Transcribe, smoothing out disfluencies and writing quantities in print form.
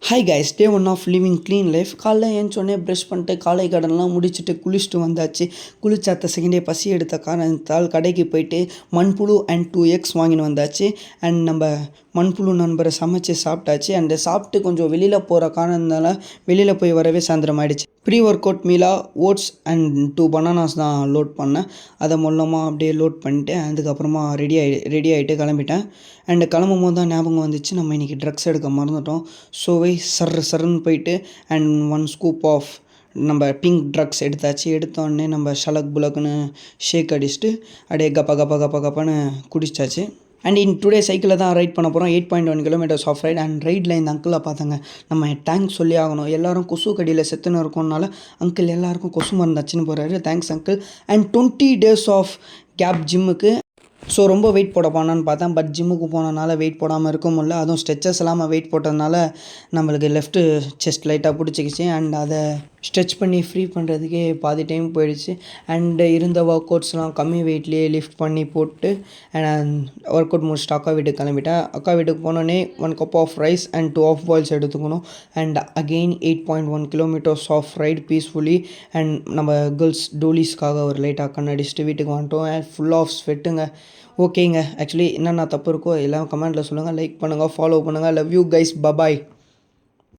Hi guys, day one of living clean life. காலைல ஏஞ்சோடனே brush பண்ணிட்டு காலை கடன்லாம் முடிச்சுட்டு குளிச்சுட்டு வந்தாச்சு. குளிச்ச அடுத்த செகண்டே பசி எடுத்த காரணத்தால் கடைக்கு போயிட்டு மண்புழு அண்ட் 2 eggs வாங்கின்னு வந்தாச்சு. அண்ட் நம்ம மண்புழு நண்பரை சமைச்சு சாப்பிட்டாச்சு. அண்டு சாப்பிட்டு கொஞ்சம் வெளியில் போகிற காரணத்தால் வெளியில் போய் வரவே சாயந்தரம் ஆகிடுச்சு. ப்ரீ ஒர்க் அவுட் மீலாக ஓட்ஸ் அண்ட் 2 bananas தான் லோட் பண்ணேன். அதை மொல்லமாக அப்படியே லோட் பண்ணிட்டு அதுக்கப்புறமா ரெடி ஆகிட்டு கிளம்பிட்டேன். அண்டு கிளம்பும் போது தான் ஞாபகம் வந்துச்சு, நம்ம இன்றைக்கி ட்ரக்ஸ் எடுக்க மறந்துட்டோம். ஸோ சர்ன்னு போயிட்டு அண்ட் 1 scoop ஆஃப் நம்ம பிங்க் ட்ரக்ஸ் எடுத்தாச்சு. எடுத்தோடனே நம்ம ஷலக் புலக்குன்னு ஷேக் அடிச்சுட்டு அப்படியே கப்பான்னு குடிச்சாச்சு. அண்ட் டுடே சைக்கிளில் தான் ரைட் பண்ண போகிறோம். 8.1 kilometers ஆஃப் ரைட். அண்ட் ரைடில் இந்த அங்கிளை பார்த்தாங்க. நம்ம தேங்க்ஸ் சொல்லி ஆகணும். எல்லோரும் கொசு கடியில் செத்துன்னு இருக்கோம்னால அங்கிள் எல்லாருக்கும் கொசு மருந்து வச்சுன்னு போகிறாரு. Thanks uncle. And 20 days of gap ஜிம்முக்கு. ஸோ ரொம்ப வெயிட் போட போனான்னு பார்த்தேன். பட் ஜிம்முக்கு போனனால வெயிட் போடாமல் இருக்க முடியல. அதுவும் ஸ்ட்ரெச்சஸ் இல்லாமல் வெயிட் போட்டதுனால நம்மளுக்கு லெஃப்ட்டு செஸ்ட் லைட்டாக பிடிச்சிக்கிச்சு. அண்ட் அதை ஸ்ட்ரெச் பண்ணி ஃப்ரீ பண்ணுறதுக்கே பாதி டைம் போயிடுச்சு. அண்டு இருந்த ஒர்க் அவுட்ஸ்லாம் கம்மி வெயிட்லேயே லிஃப்ட் பண்ணி போட்டு அண்ட் ஒர்க் அவுட் முடிச்சுட்டு அக்கா வீட்டுக்கு கிளம்பிட்டேன். அக்கா வீட்டுக்கு போனோடனே 1 cup of rice and 2 half boils எடுத்துக்கணும். And again 8.1 kilometers of ride peacefully. And நம்ம கேர்ள்ஸ் டோலிஸ்க்காக ஒரு லைட்டாக கண்ணடிச்சுட்டு வீட்டுக்கு வந்துட்டோம். அண்ட் ஃபுல் ஆஃப் ஸ்வெட்டுங்க. ஓகேங்க, ஆக்சுவலி என்னென்ன தப்பு இருக்கோ எல்லாம் கமெண்ட்டில் சொல்லுங்கள். லைக் பண்ணுங்கள், ஃபாலோ பண்ணுங்கள். Love you guys, bye bye.